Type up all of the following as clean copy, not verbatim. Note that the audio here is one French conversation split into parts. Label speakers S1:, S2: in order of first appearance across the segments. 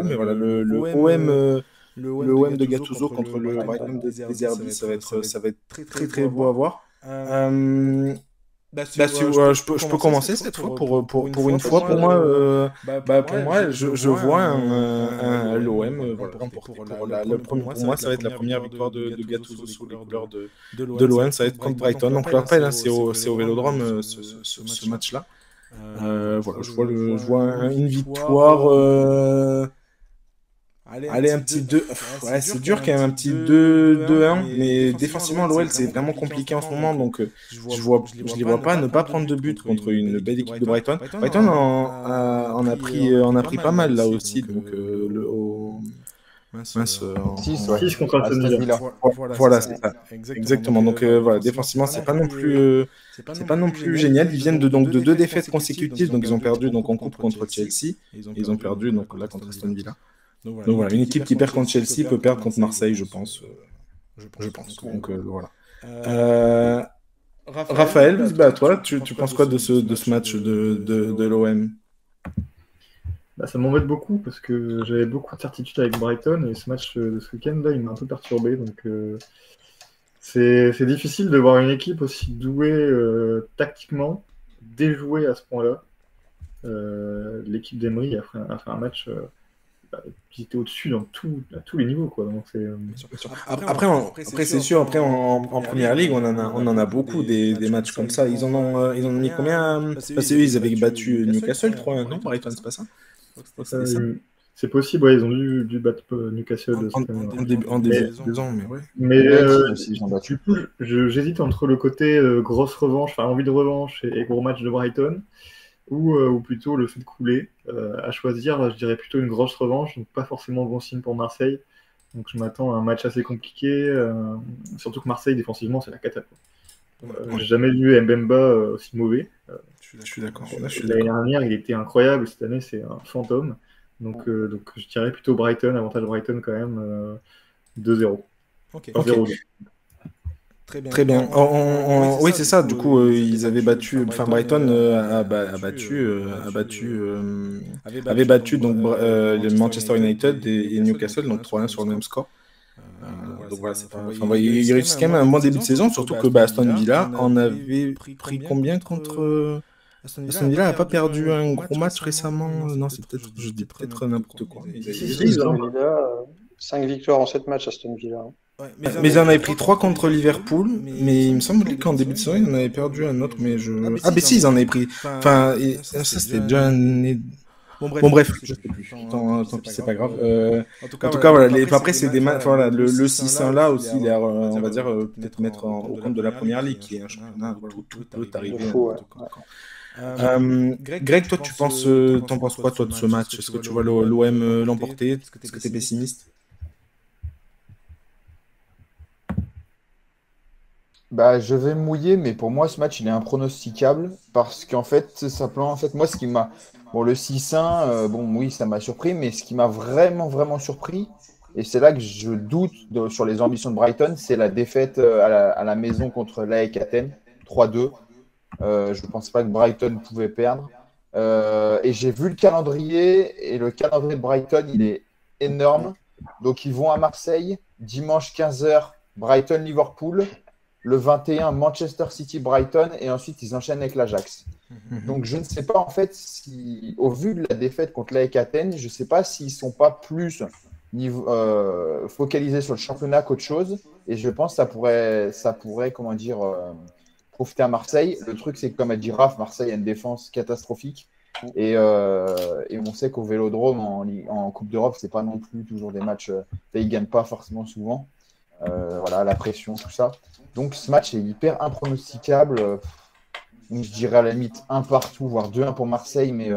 S1: mais voilà, le OM de Gattuso contre le Brighton de Zerbi, ça va être très très beau à voir. Je peux commencer cette fois pour une fois. Pour moi, je vois l'OM voilà, remporter. Pour moi, ça va être la première victoire de Gattuso sous les couleurs de l'OM. Ça va être contre Brighton. Donc, je rappelle, hein, c'est au Vélodrome ce match-là. Voilà, je vois une victoire. Allez, un petit 2. Ouais, c'est dur quand même, un petit 2-1. Mais défensivement, l'OL, c'est vraiment compliqué en ce moment. Donc, je les vois pas ne pas prendre de but contre une belle équipe de Brighton. Brighton en a pris pas mal là aussi. Donc, mince,
S2: 6, ouais.
S3: 6 contre Aston
S2: Aston
S3: Villa.
S2: Villa.
S1: voilà, c'est ça. Exactement. Donc, voilà, défensivement, c'est pas non plus génial. Ils viennent donc de deux défaites consécutives. Donc, ils ont perdu donc, en coupe contre Chelsea. Et ils ont perdu donc, là contre Aston Villa. Donc voilà, une équipe qui perd contre Chelsea peut perdre contre Marseille, je pense. Je pense. Donc voilà. Raphaël, bah, toi, tu penses quoi de ce match de l'OM?
S3: Bah, ça m'embête beaucoup parce que j'avais beaucoup de certitudes avec Brighton et ce match de ce week-end là il m'a un peu perturbé, donc c'est difficile de voir une équipe aussi douée tactiquement déjouée à ce point-là. L'équipe d'Emery a fait un match qui était au-dessus à tous les niveaux, quoi. Donc
S1: Bien sûr. Après, c'est sûr, après en première ligue, on en a beaucoup des matchs comme ça. Ils en ont mis combien? Parce qu'eux, ils avaient battu Newcastle 3 non? Brighton, c'est pas ça? Je crois que c'était ça.
S3: C'est possible, ouais, ils ont dû battre Newcastle cette année.
S1: En début de saison, mais ouais.
S3: Mais
S2: United aussi, ils ont battu.
S3: du coup, j'hésite entre le côté grosse revanche, enfin envie de revanche et gros match de Brighton, ou plutôt le fait de couler. À choisir, je dirais plutôt une grosse revanche, donc pas forcément bon signe pour Marseille. Donc je m'attends à un match assez compliqué, surtout que Marseille, défensivement, c'est la cata, quoi. J'ai jamais vu Mbemba aussi mauvais.
S1: Je suis d'accord.
S3: L'année dernière, il était incroyable. Cette année, c'est un fantôme. Donc je dirais plutôt Brighton, avantage Brighton quand même, 2-0.
S1: Ok.
S3: 0-2.
S1: Très bien. Oui, c'est ça. Du coup, ils avaient battu. Enfin, Brighton avait battu donc le Manchester United et Newcastle, donc 3-1 sur le même score. Donc voilà, c'est pas. Enfin, il réussit quand même un bon début de saison, surtout que Aston Villa en avait pris combien contre. Aston Villa n'a pas perdu un gros match récemment. Non, c'est peut-être. Je dis peut-être n'importe quoi.
S4: Aston Villa, 5 victoires en 7 matchs, Aston Villa.
S1: Mais ils en avaient pris 3 contre Liverpool, mais il me semble qu'en début de saison, ils en avaient perdu un autre, mais je... Ah, mais si, ils en avaient pris. Enfin, ça, c'était déjà un... Bon, bref, je sais plus. Tant pis, c'est pas grave. En tout cas, voilà. Après, c'est des matchs. Voilà, le 6-1 là aussi, il est, on va dire, peut-être mettre au compte de la première ligue, qui est un championnat où tout peut arriver. Greg, toi, t'en penses quoi, toi, de ce match? Est-ce que tu vois l'OM l'emporter? Est-ce que t'es pessimiste?
S2: Bah, je vais me mouiller, mais pour moi, ce match, il est impronosticable parce qu'en fait, c'est simplement, en fait, moi, ce qui m'a. Bon, le 6-1, bon, oui, ça m'a surpris, mais ce qui m'a vraiment, vraiment surpris, et c'est là que je doute sur les ambitions de Brighton, c'est la défaite à la maison contre l'AEK Athènes, 3-2. Je ne pensais pas que Brighton pouvait perdre. Et j'ai vu le calendrier, et le calendrier de Brighton, il est énorme. Donc, ils vont à Marseille, dimanche 15h, Brighton-Liverpool. Le 21, Manchester City-Brighton, et ensuite ils enchaînent avec l'Ajax. Donc je ne sais pas en fait si, au vu de la défaite contre l'AEK Athènes, je ne sais pas s'ils ne sont pas plus focalisés sur le championnat qu'autre chose. Et je pense que ça pourrait comment dire, profiter à Marseille. Le truc, c'est que comme a dit Raph, Marseille a une défense catastrophique. Et on sait qu'au Vélodrome, en Coupe d'Europe, c'est pas non plus toujours des matchs. Ils ne gagnent pas forcément souvent. Voilà, la pression, tout ça. Donc ce match est hyper impronosticable. Donc, je dirais à la limite un partout, voire 2-1 pour Marseille, mais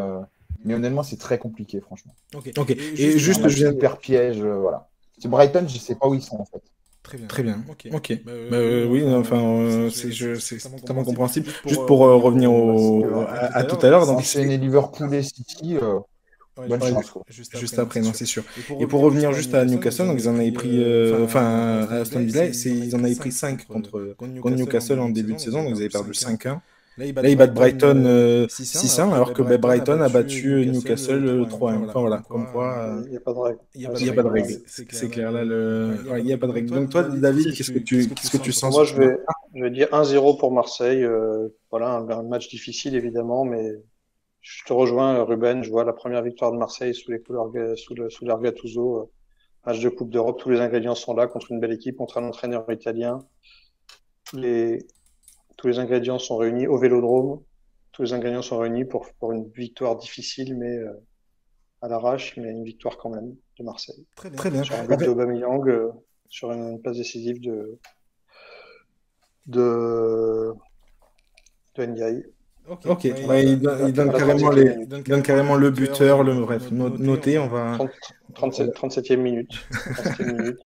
S2: honnêtement, c'est très compliqué, franchement.
S1: Ok. Et juste,
S2: je viens hyper piège, voilà. C'est Brighton, je ne sais pas où ils sont en fait.
S1: Très bien. Ok. Oui, enfin, c'est totalement compréhensible. Juste pour revenir à tout à l'heure. Donc,
S2: enchaîner Liverpool et City. Bonne chance, quoi.
S1: Juste après, non, c'est sûr. Et pour revenir juste à Newcastle, donc ils en avaient pris, à Aston Villa, ils en avaient pris 5 contre Newcastle en début de saison, donc ils avaient perdu 5-1. Là, ils battent Brighton 6-1, alors que Brighton a battu Newcastle 3-1. Enfin voilà, comme quoi.
S4: Il n'y a pas de règle.
S1: Il n'y a pas de règle. C'est clair, là, il n'y a pas de règle. Donc toi, David, qu'est-ce que tu sens?
S4: Moi, je vais dire 1-0 pour Marseille. Voilà, un match difficile, évidemment, mais je te rejoins, Ruben. Je vois la première victoire de Marseille sous les couleurs, sous l'air Gattuso. Match de Coupe d'Europe, tous les ingrédients sont là contre une belle équipe, contre un entraîneur italien. Tous les ingrédients sont réunis au Vélodrome. Tous les ingrédients sont réunis pour une victoire difficile, mais à l'arrache, mais une victoire quand même de Marseille.
S1: Très bien.
S4: Sur un but d'Aubameyang, sur une passe décisive de Ndiaye.
S1: Ok, il donne carrément le buteur, bref, noté, on va...
S4: 37e minute. 37e minute.